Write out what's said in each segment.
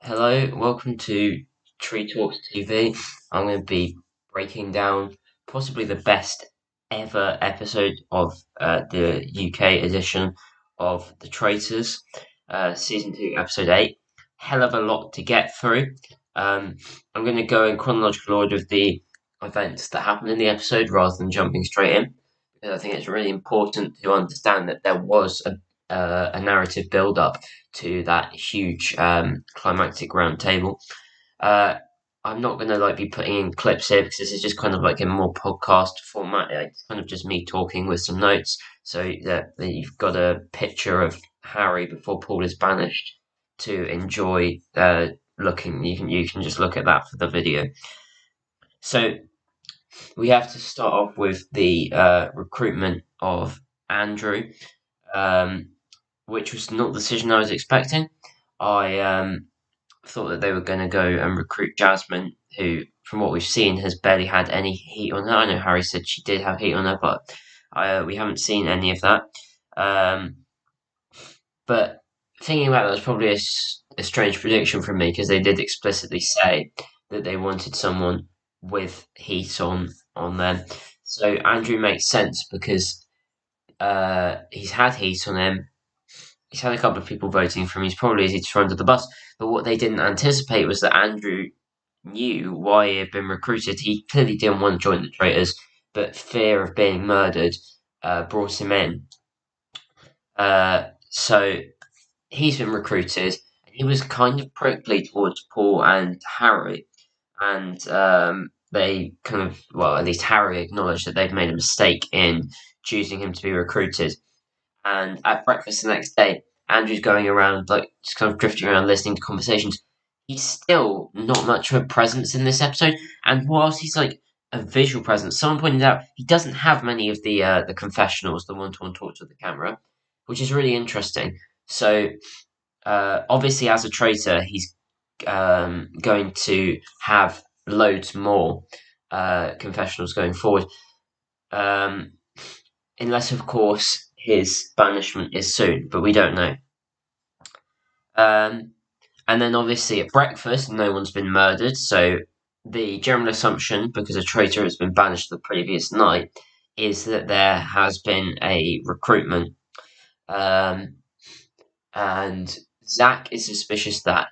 Hello, welcome to Traitors TV. I'm going to be breaking down possibly the best ever episode of the UK edition of The Traitors, Season 2, Episode 8. Hell of a lot to get through. I'm going to go in chronological order of the events that happened in the episode rather than jumping straight in, because I think it's really important to understand that there was a narrative build up to that huge climactic round table. Uh, I'm not gonna be putting in clips here because this is just kind of like a more podcast format. It's kind of just me talking with some notes, so that you've got a picture of Harry before Paul is banished to enjoy. Looking, you can just look at that for the video. So we have to start off with the recruitment of Andrew. Um, which was not the decision I was expecting. I thought that they were going to go and recruit Jasmine, who, from what we've seen, has barely had any heat on her. I know Harry said she did have heat on her, but we haven't seen any of that. Um, but thinking about that was probably a strange prediction from me because they did explicitly say that they wanted someone with heat on them. So Andrew makes sense because he's had heat on him. He's had a couple of people voting for him. He's probably easy to throw under the bus. But what they didn't anticipate was that Andrew knew why he had been recruited. He clearly didn't want to join the traitors, but fear of being murdered brought him in. So he's been recruited. He was kind of prickly towards Paul and Harry, and they kind of, well, at least Harry acknowledged that they've made a mistake in choosing him to be recruited. And at breakfast the next day, Andrew's going around, just kind of drifting around listening to conversations. He's still not much of a presence in this episode, and whilst he's like a visual presence, someone pointed out he doesn't have many of the confessionals, the one-to-one talks with the camera, which is really interesting. So obviously, as a traitor, he's going to have loads more confessionals going forward. Unless, of course, his banishment is soon, but we don't know. Um, and then, obviously, at breakfast, no one's been murdered, so the general assumption, because a traitor has been banished the previous night, is that there has been a recruitment. Um, and Zach is suspicious that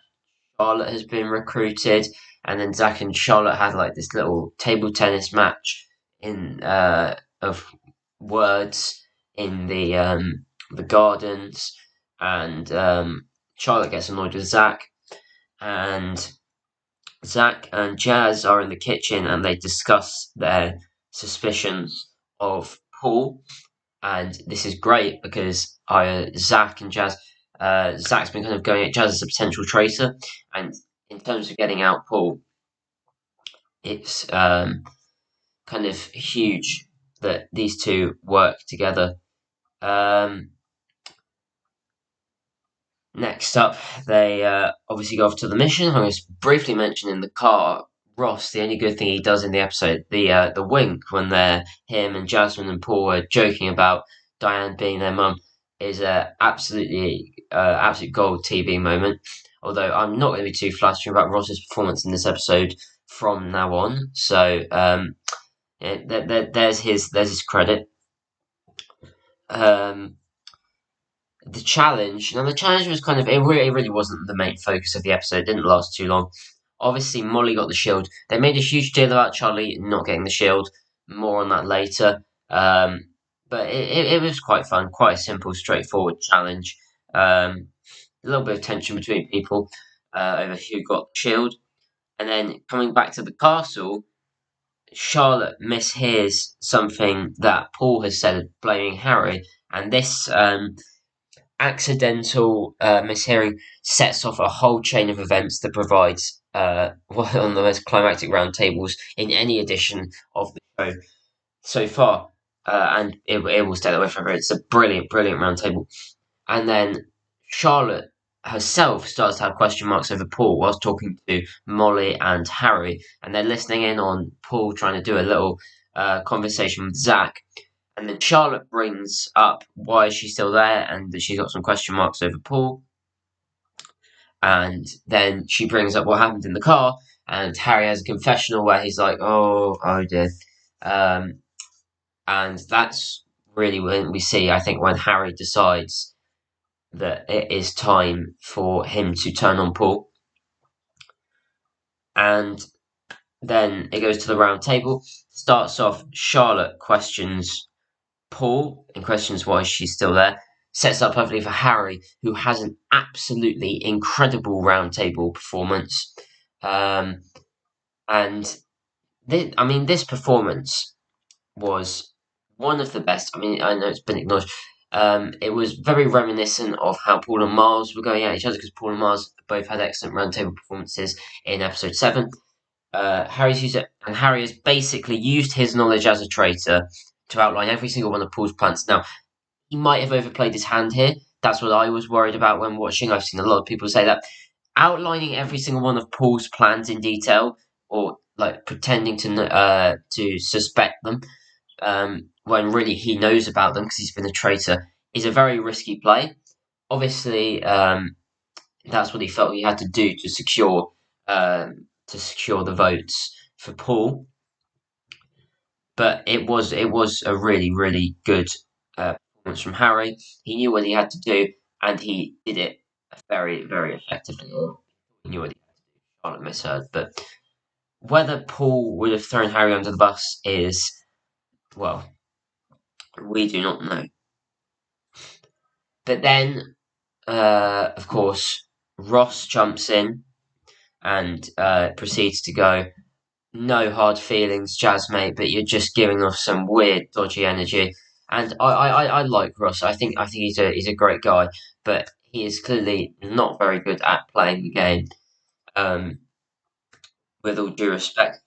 Charlotte has been recruited, and then Zach and Charlotte had like this little table tennis match in of words in the gardens, and Charlotte gets annoyed with Zach, and Zach and Jazz are in the kitchen and they discuss their suspicions of Paul, and this is great because Zach and Jazz. Zach's been kind of going at Jazz as a potential traitor, and in terms of getting out Paul, it's kind of huge that these two work together. Um, Next up, they obviously go off to the mission. I'm going to briefly mention in the car, Ross. The only good thing he does in the episode, the wink when they're him and Jasmine and Paul are joking about Diane being their mum, is a absolute gold TV moment. Although I'm not going to be too flattering about Ross's performance in this episode from now on. So there's his credit. Um, the challenge was kind of, it really wasn't the main focus of the episode. It didn't last too long. Obviously, Molly got the shield. They made a huge deal about Charlie not getting the shield. More on that later. But it was quite fun. Quite a simple, straightforward challenge. A little bit of tension between people over who got the shield. And then coming back to the castle, Charlotte mishears something that Paul has said, blaming Harry. And this accidental mishearing sets off a whole chain of events that provides one of the most climactic round tables in any edition of the show so far. And it will stay that way forever. It's a brilliant, brilliant round table. And then Charlotte herself starts to have question marks over Paul whilst talking to Molly and Harry, and they're listening in on Paul trying to do a little conversation with Zach. And then Charlotte brings up why is she still there and that she's got some question marks over Paul. And then she brings up what happened in the car, and Harry has a confessional where he's like, oh dear. Um, and that's really when we see, I think, when Harry decides that it is time for him to turn on Paul. And then it goes to the round table. Starts off, Charlotte questions Paul and questions why she's still there. Sets up perfectly for Harry, who has an absolutely incredible round table performance. Um, and this performance was one of the best. I mean, I know it's been acknowledged. It was very reminiscent of how Paul and Miles were going at each other because Paul and Miles both had excellent round table performances in episode 7. Harry's used it, and Harry has basically used his knowledge as a traitor to outline every single one of Paul's plans. Now, he might have overplayed his hand here. That's what I was worried about when watching. I've seen a lot of people say that. Outlining every single one of Paul's plans in detail, or like pretending to suspect them, when really he knows about them because he's been a traitor, is a very risky play. Obviously, that's what he felt he had to do to secure the votes for Paul. But it was a really good performance from Harry. He knew what he had to do, and he did it very effectively. Or he knew what he had to do. Charlotte misheard, but whether Paul would have thrown Harry under the bus is, well, we do not know. But then, of course, Ross jumps in and proceeds to go, no hard feelings, Jazz mate, but you're just giving off some weird, dodgy energy. And I like Ross. I think he's a great guy, but he is clearly not very good at playing the game. Um, with all due respect,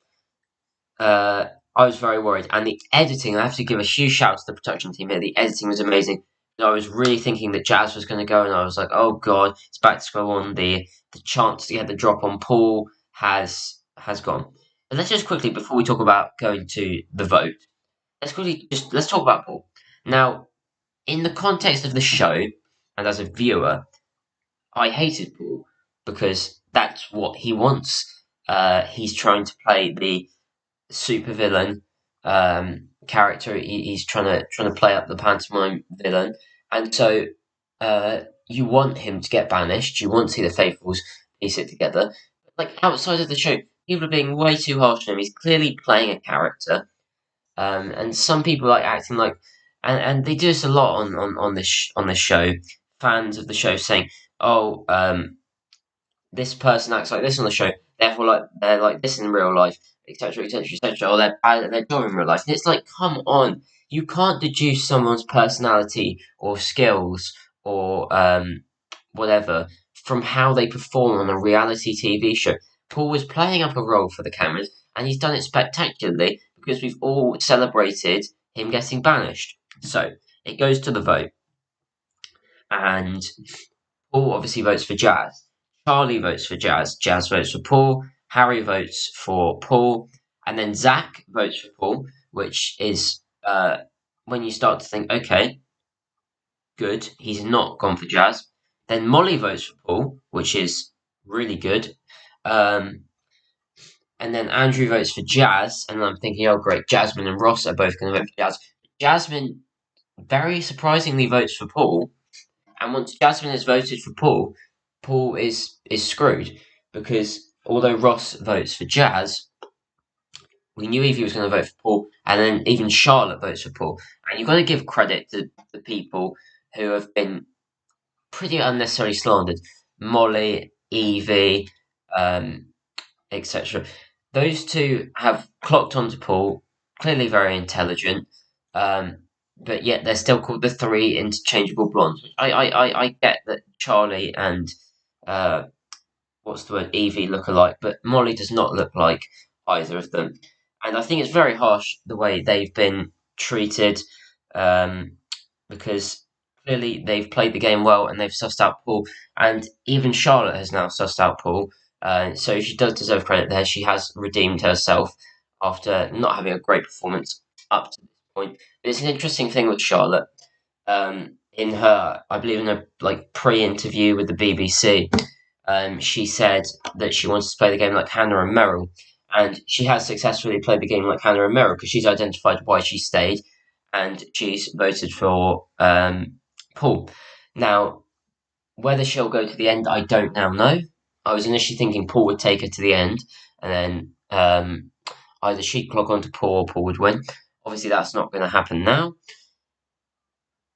uh, I was very worried. And the editing, I have to give a huge shout to the production team here. The editing was amazing. I was really thinking that Jazz was going to go, and I was like, oh god, it's back to square one. The chance to get the drop on Paul has gone. But let's just quickly, before we talk about going to the vote, let's talk about Paul. Now, in the context of the show, and as a viewer, I hated Paul because that's what he wants. He's trying to play the supervillain character. He's trying to play up the pantomime villain, and so you want him to get banished. You want to see the faithfuls piece it together. Like outside of the show, people are being way too harsh on him. He's clearly playing a character, and some people like acting like, and they do this a lot on this show. Fans of the show saying, "Oh, this person acts like this on the show, therefore like they're like this in real life, etc. Or they're bad at their job in real life." And it's like, come on, you can't deduce someone's personality or skills or whatever from how they perform on a reality TV show. Paul was playing up a role for the cameras, and he's done it spectacularly because we've all celebrated him getting banished. So it goes to the vote, and Paul obviously votes for Jazz. Charlie votes for Jazz. Jazz votes for Paul. Harry votes for Paul. And then Zach votes for Paul, which is when you start to think, okay, good, he's not gone for Jazz. Then Molly votes for Paul, which is really good. Um, and then Andrew votes for Jazz. And I'm thinking, oh, great, Jasmine and Ross are both going to vote for Jazz. Jasmine very surprisingly votes for Paul. And once Jasmine has voted for Paul, Paul is screwed because although Ross votes for Jazz, we knew Evie was going to vote for Paul, and then even Charlotte votes for Paul. And you've got to give credit to the people who have been pretty unnecessarily slandered: Molly, Evie, etc. Those two have clocked onto Paul, clearly very intelligent, but yet they're still called the three interchangeable blondes. I get that Charlie and uh, what's the word, Evie look alike, but Molly does not look like either of them. And I think it's very harsh the way they've been treated, um, because clearly they've played the game well and they've sussed out Paul, and even Charlotte has now sussed out Paul. So she does deserve credit there. She has redeemed herself after not having a great performance up to this point. But it's an interesting thing with Charlotte. In her, I believe in a like pre-interview with the BBC, she said that she wants to play the game like Hannah and Meryl, and she has successfully played the game like Hannah and Meryl because she's identified why she stayed, and she's voted for Paul. Now, whether she'll go to the end, I don't now know. I was initially thinking Paul would take her to the end, and then either she'd clock on to Paul or Paul would win. Obviously, that's not going to happen now.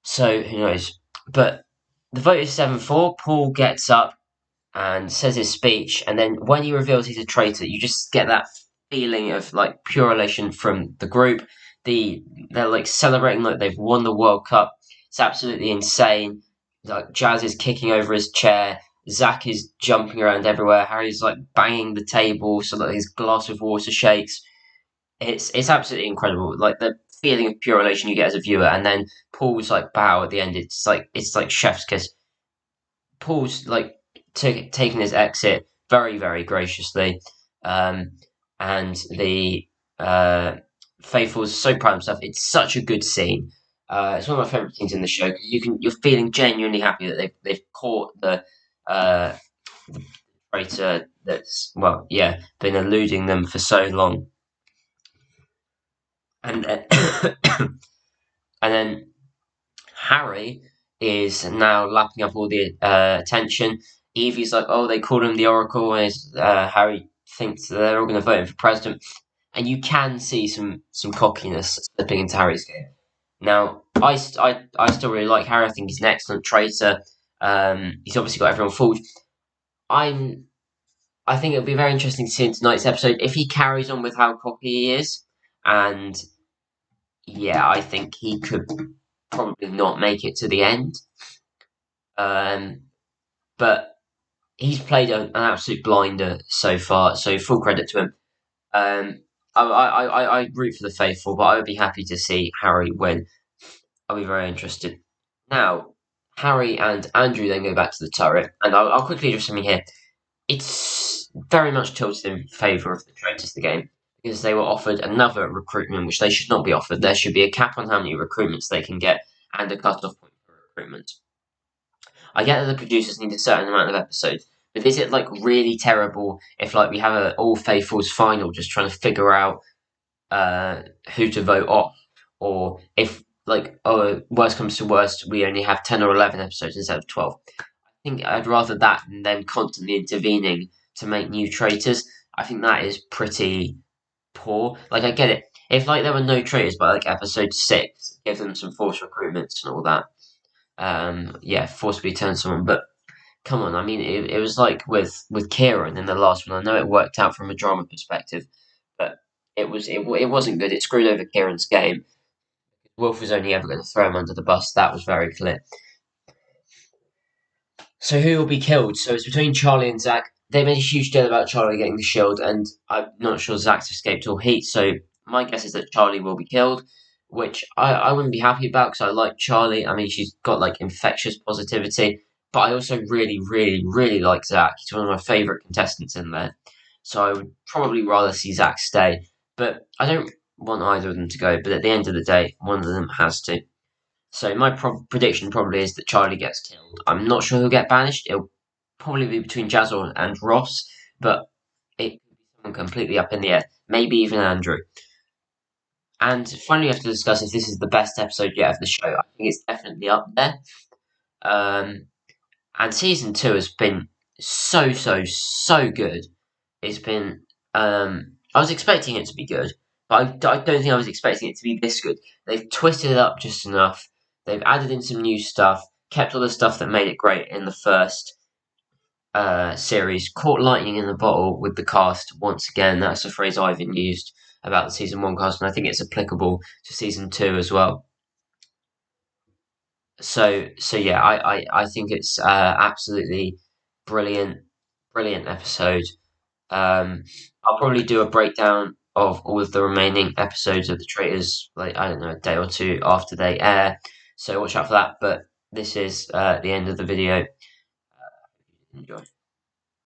So who knows? But the vote is 7-4. Paul gets up and says his speech, and then when he reveals he's a traitor, you just get that feeling of like pure elation from the group. They're like celebrating like they've won the World Cup. It's absolutely insane. Like Jazz is kicking over his chair. Zach is jumping around everywhere. Harry's like banging the table so that his glass of water shakes. It's absolutely incredible. Like the feeling of pure elation you get as a viewer, and then Paul's like bow at the end. It's like chef's kiss. Paul's like taking his exit very, very graciously, um, and the faithful's so proud of himself. It's such a good scene. It's one of my favorite scenes in the show. You're feeling genuinely happy that they've caught the traitor that's been eluding them for so long, and and then Harry is now lapping up all the attention. Evie's like, oh, they called him the Oracle, and Harry thinks they're all going to vote him for president. And you can see some cockiness slipping into Harry's game. Now, I still really like Harry. I think he's an excellent traitor. He's obviously got everyone fooled. I think it'll be very interesting to see in tonight's episode if he carries on with how cocky he is, and yeah, I think he could probably not make it to the end. But he's played an absolute blinder so far, so full credit to him. I root for the faithful, but I would be happy to see Harry win. I'll be very interested. Now, Harry and Andrew then go back to the turret, and I'll quickly just something here. It's very much tilted in favour of the Traitors the game because they were offered another recruitment which they should not be offered. There should be a cap on how many recruitments they can get and a cut-off point for recruitment. I get that the producers need a certain amount of episodes, but is it like really terrible if like we have an All Faithfuls final just trying to figure out who to vote off, or if like worst comes to worst we only have 10 or 11 episodes instead of 12? I think I'd rather that than them constantly intervening to make new traitors. I think that is pretty poor. Like I get it. If like there were no traitors by like episode 6, give them some forced recruitments and all that. Forcibly turn someone, but come on, I mean, it was like with Kieran in the last one. I know it worked out from a drama perspective, but it wasn't good. It screwed over Kieran's game. Wolf was only ever going to throw him under the bus. That was very clear. So who will be killed? So it's between Charlie and Zach. They made a huge deal about Charlie getting the shield, and I'm not sure Zach's escaped all heat. So my guess is that Charlie will be killed, which I wouldn't be happy about because I like Charlie. I mean, she's got like infectious positivity, but I also really, really, really like Zach. He's one of my favourite contestants in there. So I would probably rather see Zach stay, but I don't want either of them to go. But at the end of the day, one of them has to. So my prediction probably is that Charlie gets killed. I'm not sure who'll get banished. It'll probably be between Jazzle and Ross, but it could be someone completely up in the air. Maybe even Andrew. And finally, we have to discuss if this is the best episode yet of the show. I think it's definitely up there. And season 2 has been so, so, so good. It's been. I was expecting it to be good, but I don't think I was expecting it to be this good. They've twisted it up just enough. They've added in some new stuff, kept all the stuff that made it great in the first series. Caught lightning in the bottle with the cast once again. That's a phrase Ivan used about the season 1 cast, and I think it's applicable to season 2 as well. So yeah, I think it's absolutely brilliant, brilliant episode. I'll probably do a breakdown of all of the remaining episodes of the Traitors, like I don't know, a day or two after they air. So watch out for that. But this is the end of the video. Enjoy.